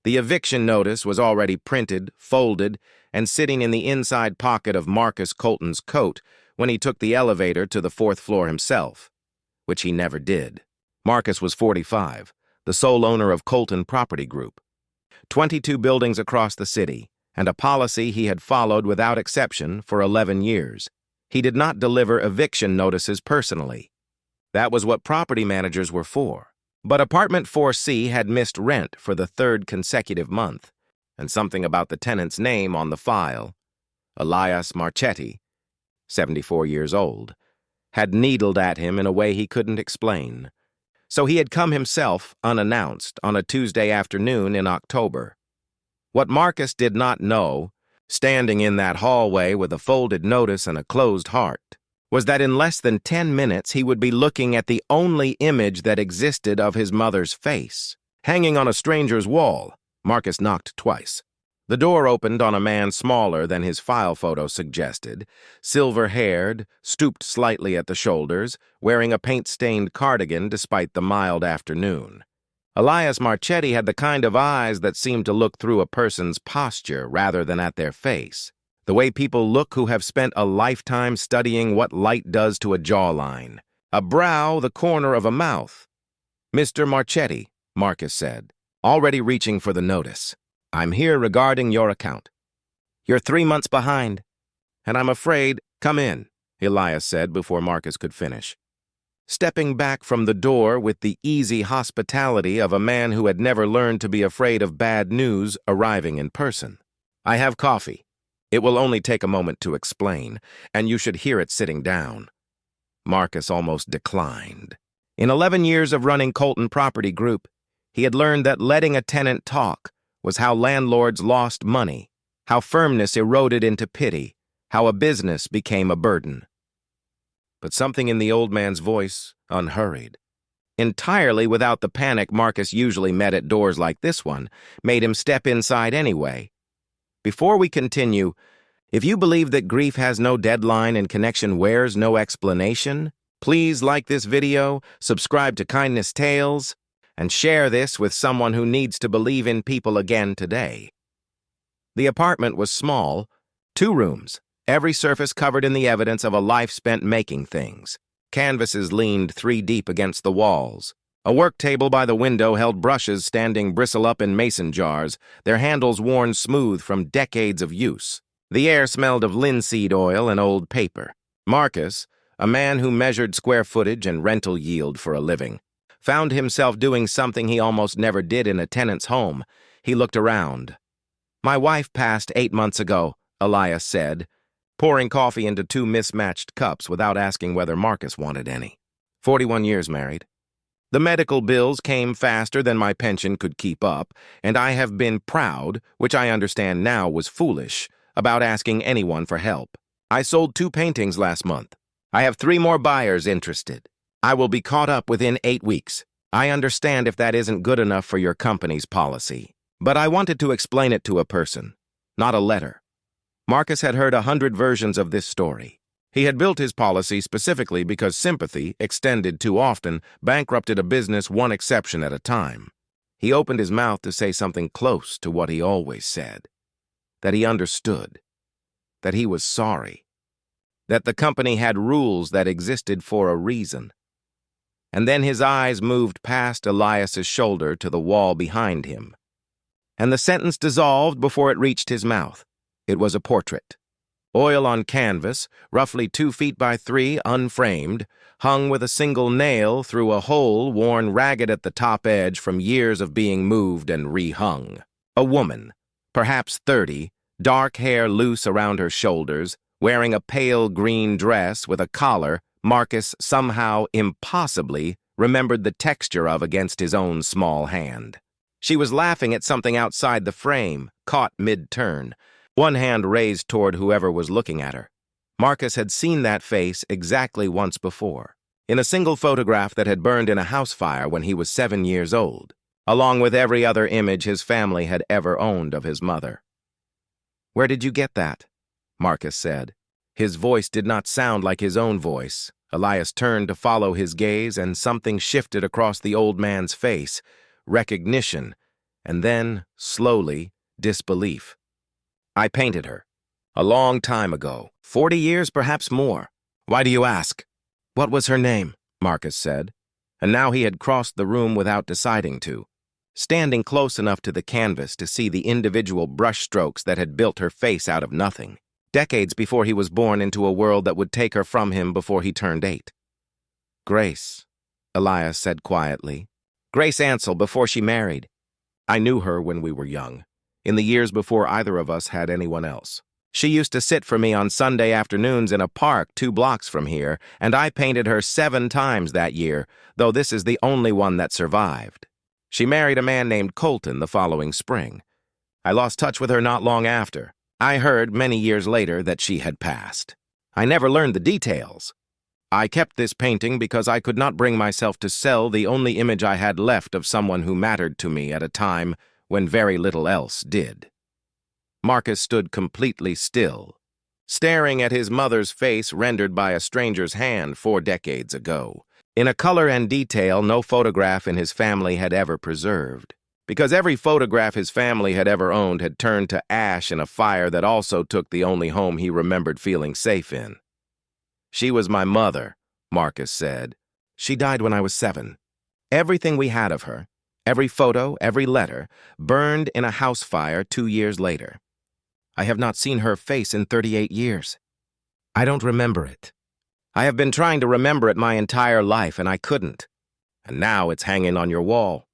The eviction notice was already printed, folded, and sitting in the inside pocket of Marcus Colton's coat when he took the elevator to the 4th floor himself, which he never did. Marcus was 45, the sole owner of Colton Property Group. 22 buildings across the city, and a policy he had followed without exception for 11 years. He did not deliver eviction notices personally. That was what property managers were for. But Apartment 4C had missed rent for the 3rd consecutive month, and something about the tenant's name on the file, Elias Marchetti, 74 years old, had needled at him in a way he couldn't explain. So he had come himself, unannounced, on a Tuesday afternoon in October. What Marcus did not know, standing in that hallway with a folded notice and a closed heart, was that in less than 10 minutes he would be looking at the only image that existed of his mother's face. Hanging on a stranger's wall, Marcus knocked twice. The door opened on a man smaller than his file photo suggested, silver-haired, stooped slightly at the shoulders, wearing a paint-stained cardigan despite the mild afternoon. Elias Marchetti had the kind of eyes that seemed to look through a person's posture rather than at their face, the way people look who have spent a lifetime studying what light does to a jawline, a brow the corner of a mouth. "Mr. Marchetti," Marcus said, already reaching for the notice. "I'm here regarding your account. You're 3 months behind, and I'm afraid—" "Come in," Elias said before Marcus could finish, stepping back from the door with the easy hospitality of a man who had never learned to be afraid of bad news arriving in person. "I have coffee. It will only take a moment to explain, and you should hear it sitting down." Marcus almost declined. In 11 years of running Colton Property Group, he had learned that letting a tenant talk was how landlords lost money, how firmness eroded into pity, how a business became a burden. But something in the old man's voice, unhurried, entirely without the panic Marcus usually met at doors like this one, made him step inside anyway. "Before we continue, if you believe that grief has no deadline and connection wears no explanation, please like this video, subscribe to Kindness Tales, and share this with someone who needs to believe in people again today." The apartment was small, 2 rooms, every surface covered in the evidence of a life spent making things. Canvases leaned 3 deep against the walls. A work table by the window held brushes standing bristle-up in mason jars, their handles worn smooth from decades of use. The air smelled of linseed oil and old paper. Marcus, a man who measured square footage and rental yield for a living, found himself doing something he almost never did in a tenant's home. He looked around. "My wife passed 8 months ago," Elias said, pouring coffee into 2 mismatched cups without asking whether Marcus wanted any. 41 years married. "The medical bills came faster than my pension could keep up, and I have been proud, which I understand now was foolish, about asking anyone for help. I sold 2 paintings last month. I have 3 more buyers interested. I will be caught up within 8 weeks. I understand if that isn't good enough for your company's policy, but I wanted to explain it to a person, not a letter." Marcus had heard 100 versions of this story. He had built his policy specifically because sympathy, extended too often, bankrupted a business one exception at a time. He opened his mouth to say something close to what he always said. That he understood. That he was sorry. That the company had rules that existed for a reason. And then his eyes moved past Elias's shoulder to the wall behind him. And the sentence dissolved before it reached his mouth. It was a portrait. Oil on canvas, roughly 2 feet by 3, unframed, hung with a single nail through a hole worn ragged at the top edge from years of being moved and rehung. A woman, perhaps 30, dark hair loose around her shoulders, wearing a pale green dress with a collar Marcus somehow impossibly remembered the texture of against his own small hand. She was laughing at something outside the frame, caught mid-turn, one hand raised toward whoever was looking at her. Marcus had seen that face exactly once before, in a single photograph that had burned in a house fire when he was 7 years old, along with every other image his family had ever owned of his mother. "Where did you get that?" Marcus said. His voice did not sound like his own voice. Elias turned to follow his gaze, and something shifted across the old man's face, recognition, And then, slowly, disbelief. I painted her. A long time ago. 40 years, perhaps more. Why do you ask? What was her name? Marcus said. And now he had crossed the room without deciding to, standing close enough to the canvas to see the individual brushstrokes that had built her face out of nothing, decades before he was born into a world that would take her from him before he turned 8. Grace, Elias said quietly. Grace Ansel, before she married. I knew her when we were young, in the years before either of us had anyone else. She used to sit for me on Sunday afternoons in a park 2 blocks from here, and I painted her 7 times that year, though this is the only one that survived. She married a man named Colton the following spring. I lost touch with her not long after. I heard many years later that she had passed. I never learned the details. I kept this painting because I could not bring myself to sell the only image I had left of someone who mattered to me at a time when very little else did. Marcus stood completely still, staring at his mother's face rendered by a stranger's hand 4 decades ago, in a color and detail no photograph in his family had ever preserved, because every photograph his family had ever owned had turned to ash in a fire that also took the only home he remembered feeling safe in. She was my mother, Marcus said. She died when I was 7. Everything we had of her, every photo, every letter, burned in a house fire 2 years later. I have not seen her face in 38 years. I don't remember it. I have been trying to remember it my entire life, and I couldn't. And now it's hanging on your wall.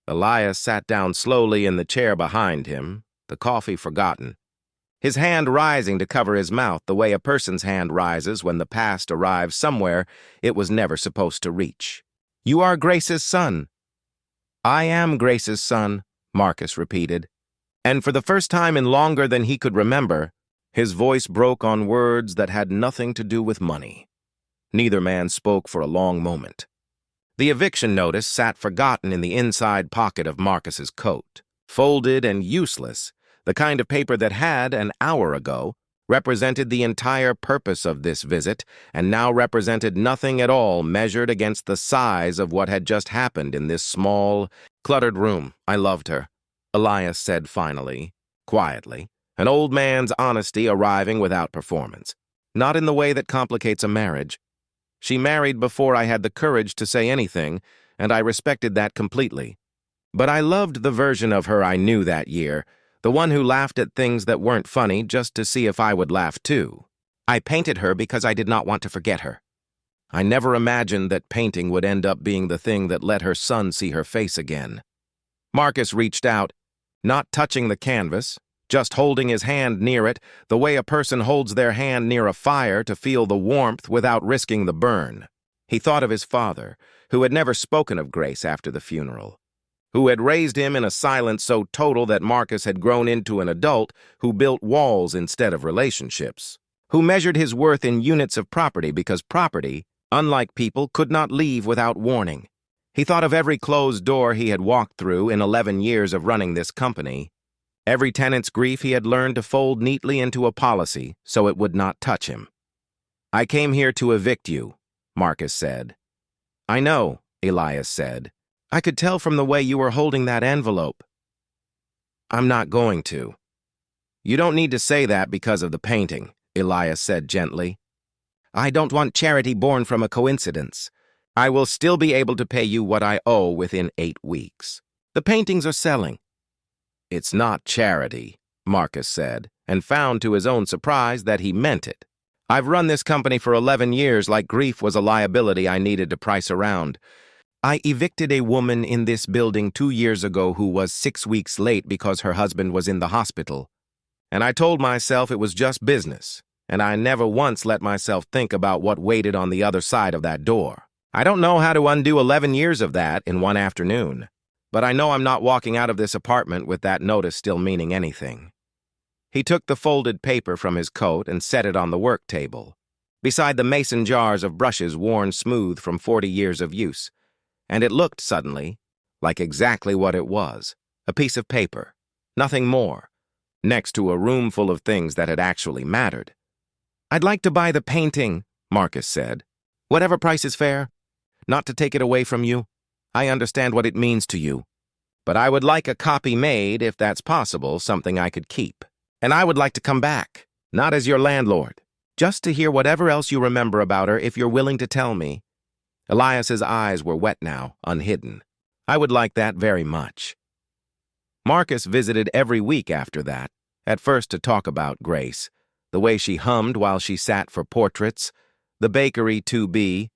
Elias sat down slowly in the chair behind him, the coffee forgotten, his hand rising to cover his mouth the way a person's hand rises when the past arrives somewhere it was never supposed to reach. You are Grace's son. I am Grace's son, Marcus repeated. And for the first time in longer than he could remember, his voice broke on words that had nothing to do with money. Neither man spoke for a long moment. The eviction notice sat forgotten in the inside pocket of Marcus's coat, folded and useless, the kind of paper that had, an hour ago, represented the entire purpose of this visit and now represented nothing at all measured against the size of what had just happened in this small, cluttered room. I loved her, Elias said finally, quietly, an old man's honesty arriving without performance. Not in the way that complicates a marriage. She married before I had the courage to say anything, and I respected that completely. But I loved the version of her I knew that year, the one who laughed at things that weren't funny just to see if I would laugh too. I painted her because I did not want to forget her. I never imagined that painting would end up being the thing that let her son see her face again. Marcus reached out, not touching the canvas, just holding his hand near it, the way a person holds their hand near a fire to feel the warmth without risking the burn. He thought of his father, who had never spoken of Grace after the funeral, who had raised him in a silence so total that Marcus had grown into an adult who built walls instead of relationships, who measured his worth in units of property because property, unlike people, could not leave without warning. He thought of every closed door he had walked through in 11 years of running this company, every tenant's grief he had learned to fold neatly into a policy so it would not touch him. I came here to evict you, Marcus said. I know, Elias said. I could tell from the way you were holding that envelope. I'm not going to. You don't need to say that because of the painting, Elias said gently. I don't want charity born from a coincidence. I will still be able to pay you what I owe within 8 weeks. The paintings are selling. It's not charity, Marcus said, and found to his own surprise that he meant it. I've run this company for 11 years like grief was a liability I needed to price around. I evicted a woman in this building 2 years ago who was 6 weeks late because her husband was in the hospital. And I told myself it was just business, and I never once let myself think about what waited on the other side of that door. I don't know how to undo 11 years of that in one afternoon, but I know I'm not walking out of this apartment with that notice still meaning anything. He took the folded paper from his coat and set it on the work table, beside the mason jars of brushes worn smooth from 40 years of use. And it looked, suddenly, like exactly what it was, a piece of paper, nothing more, next to a room full of things that had actually mattered. I'd like to buy the painting, Marcus said. Whatever price is fair. Not to take it away from you. I understand what it means to you. But I would like a copy made, if that's possible, something I could keep. And I would like to come back, not as your landlord, just to hear whatever else you remember about her if you're willing to tell me. Elias's eyes were wet now, unhidden. I would like that very much. Marcus visited every week after that, at first to talk about Grace, the way she hummed while she sat for portraits, the bakery to be,